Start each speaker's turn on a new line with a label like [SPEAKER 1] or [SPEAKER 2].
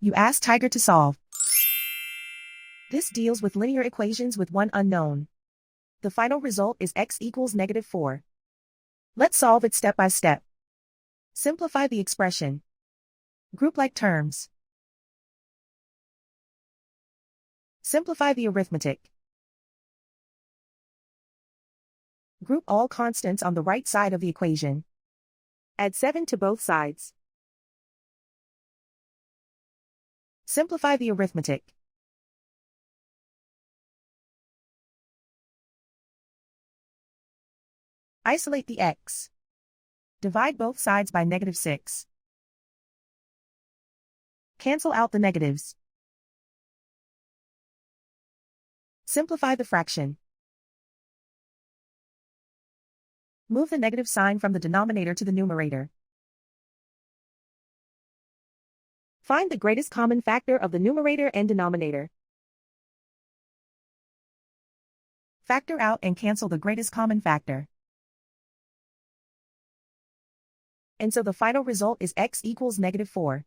[SPEAKER 1] You ask Tiger to solve. This deals with linear equations with one unknown. The final result is x equals -4. Let's solve it step by step. Simplify the expression. Group like terms. Simplify the arithmetic. Group all constants on the right side of the equation. Add 7 to both sides. Simplify the arithmetic. Isolate the x. Divide both sides by -6. Cancel out the negatives. Simplify the fraction. Move the negative sign from the denominator to the numerator. Find the greatest common factor of the numerator and denominator. Factor out and cancel the greatest common factor. And so the final result is x equals -4.